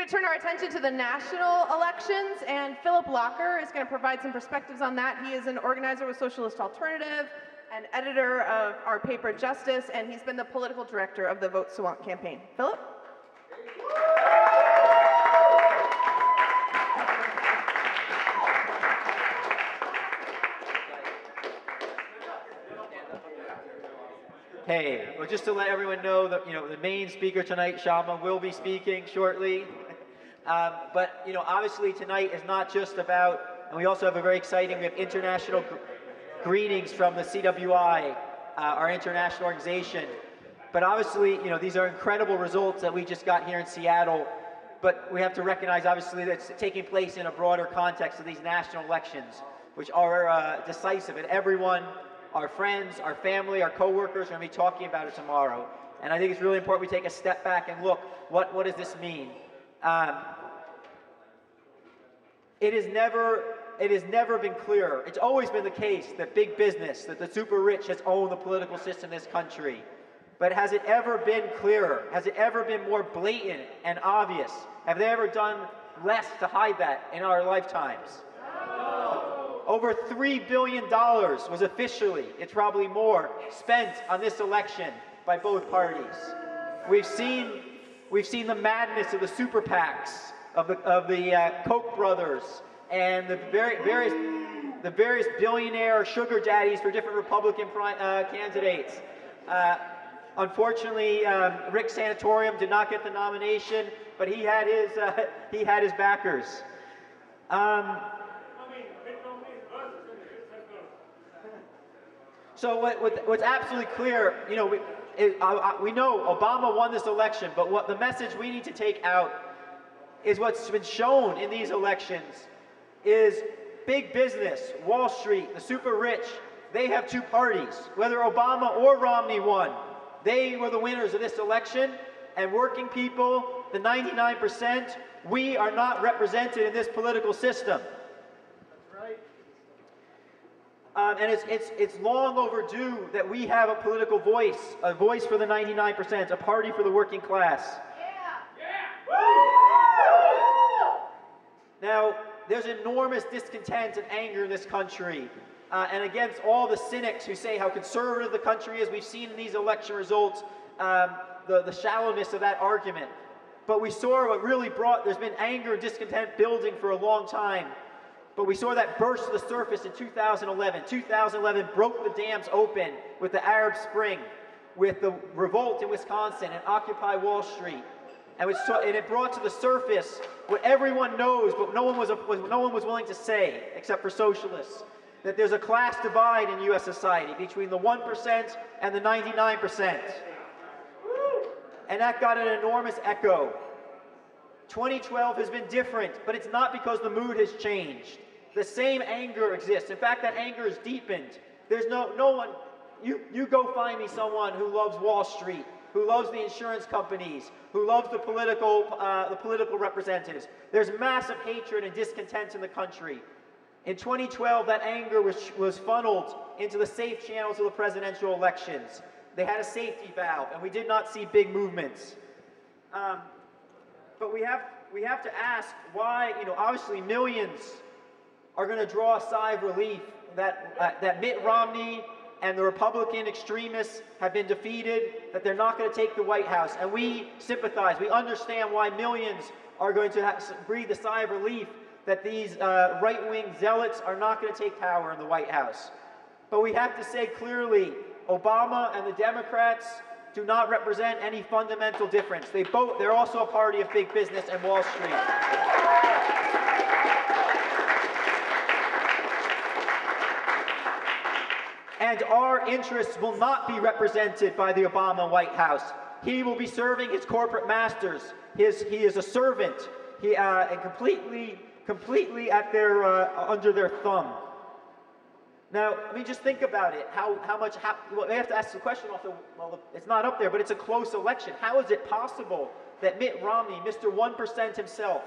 going to turn our attention to the national elections, and Philip Locker is going to provide some perspectives on that. He is an organizer with Socialist Alternative, an editor of our paper Justice, and he's been the political director of the Vote Sawant campaign. Philip? Hey, well, just to let everyone know that the main speaker tonight, Shama, will be speaking shortly. But obviously tonight is not just about, and we also have a very exciting, we have international greetings from the CWI, our international organization. But obviously, these are incredible results that we just got here in Seattle. But we have to recognize, obviously, that it's taking place in a broader context of these national elections, which are decisive, and everyone, our friends, our family, our coworkers are going to be talking about it tomorrow. And I think it's really important we take a step back and look, what does this mean? It has never been clearer. It's always been the case that big business, that the super rich has owned the political system in this country. But has it ever been clearer? Has it ever been more blatant and obvious? Have they ever done less to hide that in our lifetimes? Over $3 billion was officially, it's probably more, spent on this election by both parties. We've seen the madness of the super PACs, of the Koch brothers, and the various billionaire sugar daddies for different Republican candidates. Unfortunately, Rick Sanatorium did not get the nomination, but he had his backers. So what's absolutely clear, we know Obama won this election, but what the message we need to take out is what's been shown in these elections is big business, Wall Street, the super rich, they have two parties. Whether Obama or Romney won, they were the winners of this election, and working people, the 99%, we are not represented in this political system. And it's long overdue that we have a political voice, a voice for the 99%, a party for the working class. Now, there's enormous discontent and anger in this country, and against all the cynics who say how conservative the country is. We've seen in these election results the shallowness of that argument. But we saw what really there's been anger and discontent building for a long time. But we saw that burst to the surface in 2011. 2011 broke the dams open with the Arab Spring, with the revolt in Wisconsin and Occupy Wall Street. And it brought to the surface what everyone knows, but no one was willing to say, except for socialists, that there's a class divide in U.S. society between the 1% and the 99%. And that got an enormous echo. 2012 has been different, but it's not because the mood has changed. The same anger exists. In fact, that anger is deepened. There's no one, you go find me someone who loves Wall Street, who loves the insurance companies, who loves the political representatives. There's massive hatred and discontent in the country. In 2012, that anger was funneled into the safe channels of the presidential elections. They had a safety valve, and we did not see big movements. But we have to ask why, obviously millions are going to draw a sigh of relief that Mitt Romney and the Republican extremists have been defeated, that they're not going to take the White House. And we sympathize. We understand why millions are going to breathe a sigh of relief that these right-wing zealots are not going to take power in the White House. But we have to say clearly, Obama and the Democrats do not represent any fundamental difference. They're also a party of big business and Wall Street. And our interests will not be represented by the Obama White House. He will be serving his corporate masters. He is a servant. And completely at under their thumb. Now, just think about it. Well, they have to ask the question also, well, it's not up there, but it's a close election. How is it possible that Mitt Romney, Mr. 1% himself,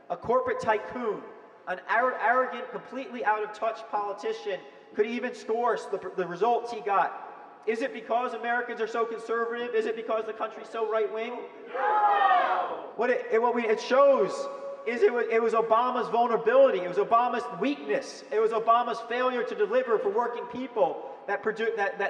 a corporate tycoon, an arrogant, completely out-of-touch politician, could even score the results he got? Is it because Americans are so conservative? Is it because the country's so right-wing? No! What it shows is it was Obama's vulnerability. It was Obama's weakness. It was Obama's failure to deliver for working people that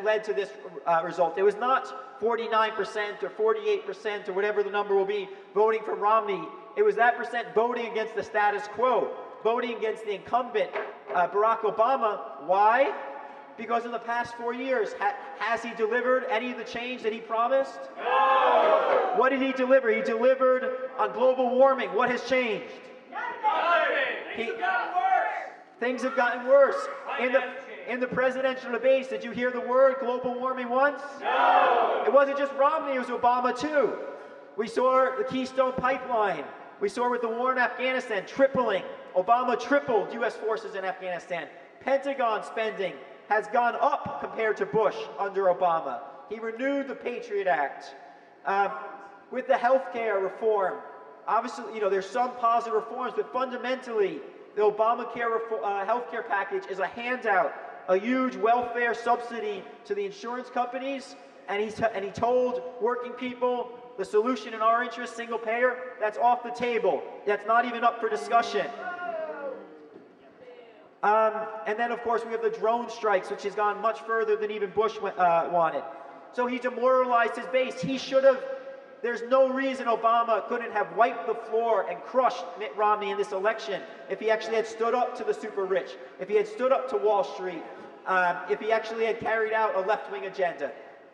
led to this result. It was not 49% or 48% or whatever the number will be voting for Romney. It was that percent voting against the status quo, voting against the incumbent, Barack Obama. Why? Because in the past 4 years, has he delivered any of the change that he promised? No! What did he deliver? He delivered on global warming. What has changed? Nothing! Things have gotten worse. In the presidential debates, did you hear the word global warming once? No! It wasn't just Romney, it was Obama too. We saw the Keystone Pipeline. We saw with the war in Afghanistan tripling. Obama tripled U.S. forces in Afghanistan. Pentagon spending has gone up compared to Bush under Obama. He renewed the Patriot Act. With the healthcare reform, obviously, there's some positive reforms, but fundamentally, the Obamacare healthcare package is a handout, a huge welfare subsidy to the insurance companies, and he told working people, the solution in our interest, single payer, that's off the table. That's not even up for discussion. And then, of course, we have the drone strikes, which has gone much further than even Bush wanted. So he demoralized his base. He should have, there's no reason Obama couldn't have wiped the floor and crushed Mitt Romney in this election if he actually had stood up to the super rich, if he had stood up to Wall Street, if he actually had carried out a left-wing agenda.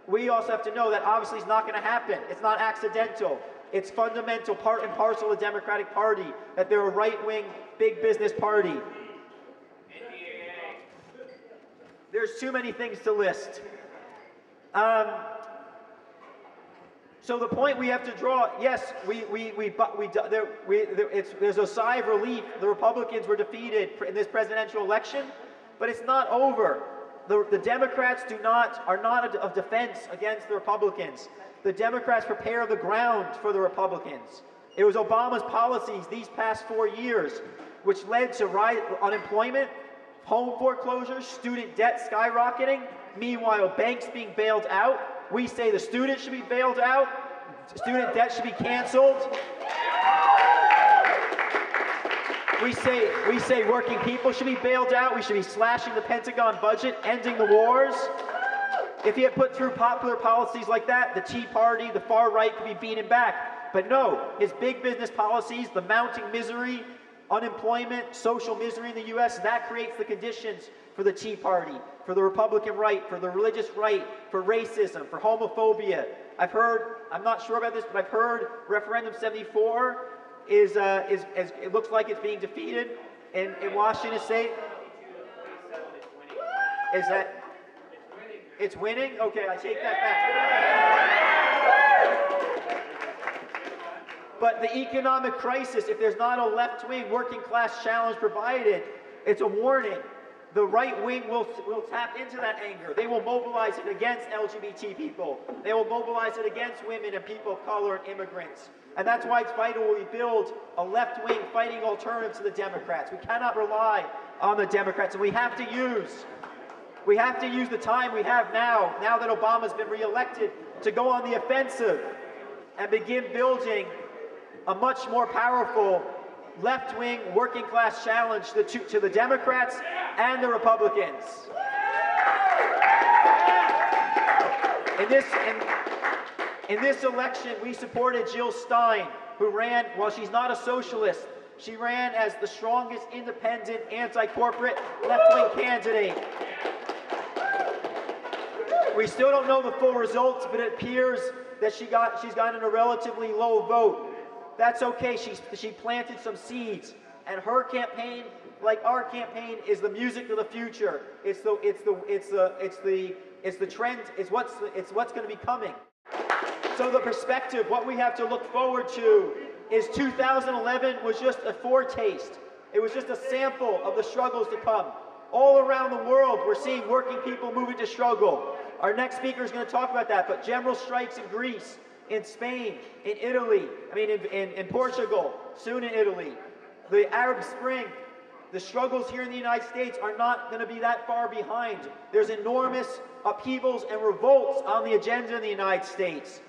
We also have to know that obviously it's not going to happen. It's not accidental. It's fundamental, part and parcel of the Democratic Party, that they're a right-wing, big business party. There's too many things to list. So the point we have to draw, yes, there's a sigh of relief. The Republicans were defeated in this presidential election, but it's not over. The Democrats are not a defense against the Republicans. The Democrats prepare the ground for the Republicans. It was Obama's policies these past 4 years which led to unemployment, home foreclosures, student debt skyrocketing, meanwhile banks being bailed out. We say the students should be bailed out, student debt should be canceled. We say working people should be bailed out, we should be slashing the Pentagon budget, ending the wars. If he had put through popular policies like that, the Tea Party, the far right could be beaten back. But no, his big business policies, the mounting misery, unemployment, social misery in the U.S., that creates the conditions for the Tea Party, for the Republican right, for the religious right, for racism, for homophobia. I'm not sure about this, but I've heard referendum 74 it looks like it's being defeated in Washington State. Is that? It's winning? Okay, I take that back. But the economic crisis, if there's not a left-wing working class challenge provided, it's a warning. The right wing will tap into that anger. They will mobilize it against LGBT people. They will mobilize it against women and people of color and immigrants. And that's why it's vital we build a left-wing fighting alternative to the Democrats. We cannot rely on the Democrats, and we have to use the time we have now that Obama's been reelected, to go on the offensive and begin building a much more powerful left-wing working class challenge to the Democrats and the Republicans. In this election, we supported Jill Stein, who ran, well, she's not a socialist. She ran as the strongest independent, anti-corporate, left-wing candidate. We still don't know the full results, but it appears that she's gotten a relatively low vote. That's okay. She planted some seeds, and her campaign, like our campaign, is the music of the future. It's the trend. It's what's going to be coming. So the perspective, what we have to look forward to, is 2011 was just a foretaste. It was just a sample of the struggles to come. All around the world, we're seeing working people moving to struggle. Our next speaker is going to talk about that, but general strikes in Greece, in Spain, in Italy, in Portugal, soon in Italy. The Arab Spring, the struggles here in the United States are not going to be that far behind. There's enormous upheavals and revolts on the agenda in the United States.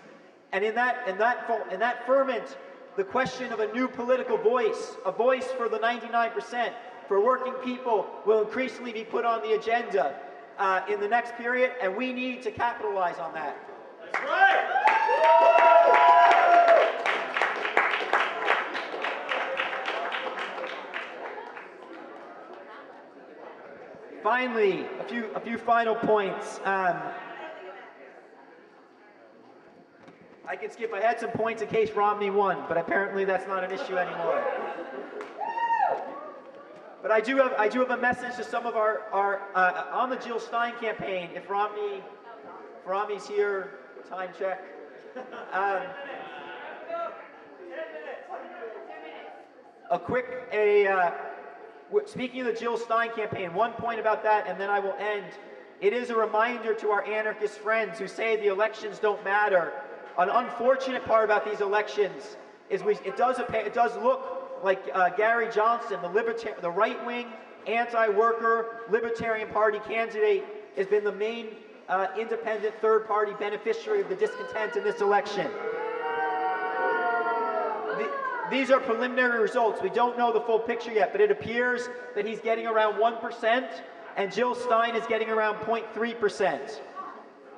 And in that ferment the question of a new political voice, a voice for the 99%, for working people, will increasingly be put on the agenda in the next period, and we need to capitalize on that. That's right! Finally, a few final points. I can skip. I had some points in case Romney won, but apparently that's not an issue anymore. But I do have a message to some of our on the Jill Stein campaign. If Romney's here, time check. Speaking of the Jill Stein campaign, one point about that, and then I will end. It is a reminder to our anarchist friends who say the elections don't matter. An unfortunate part about these elections is it does look like Gary Johnson, the right-wing, anti-worker, Libertarian Party candidate, has been the main independent third-party beneficiary of the discontent in this election. These are preliminary results. We don't know the full picture yet, but it appears that he's getting around 1%, and Jill Stein is getting around 0.3%.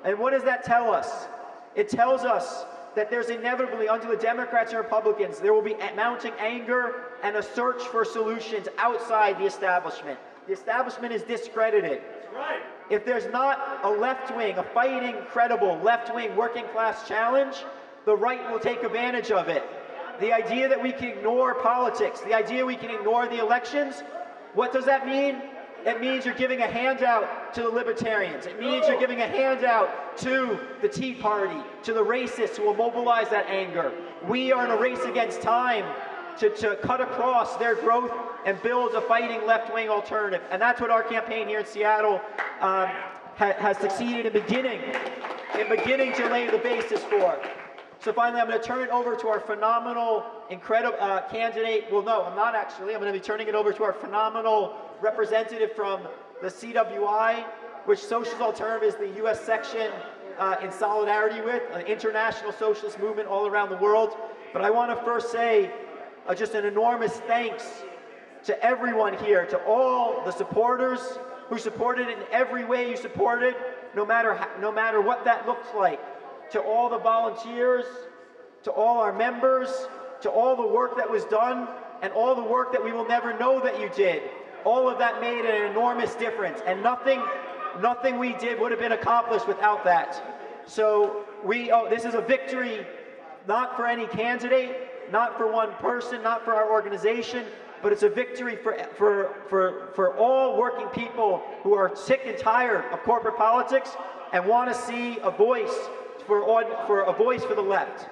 And what does that tell us? It tells us that there's inevitably, under the Democrats and Republicans, there will be mounting anger and a search for solutions outside the establishment. The establishment is discredited. That's right. If there's not a left wing, a fighting, credible left-wing working class challenge, the right will take advantage of it. The idea that we can ignore politics, the idea we can ignore the elections, what does that mean? It means you're giving a handout to the libertarians. It means you're giving a handout to the Tea Party, to the racists who will mobilize that anger. We are in a race against time to cut across their growth and build a fighting left-wing alternative. And that's what our campaign here in Seattle has succeeded in beginning to lay the basis for. So finally, I'm going to turn it over to our phenomenal, incredible candidate. Well, no, I'm not actually. I'm going to be turning it over to our phenomenal representative from the CWI, which Socialist Alternative is the U.S. section in solidarity with, an international socialist movement all around the world. But I want to first say just an enormous thanks to everyone here, to all the supporters who supported in every way you supported, no matter what that looks like. To all the volunteers, to all our members, to all the work that was done, and all the work that we will never know that you did. All of that made an enormous difference, and nothing we did would have been accomplished without that. So this is a victory, not for any candidate, not for one person, not for our organization, but it's a victory for all working people who are sick and tired of corporate politics and want to see a voice for the left.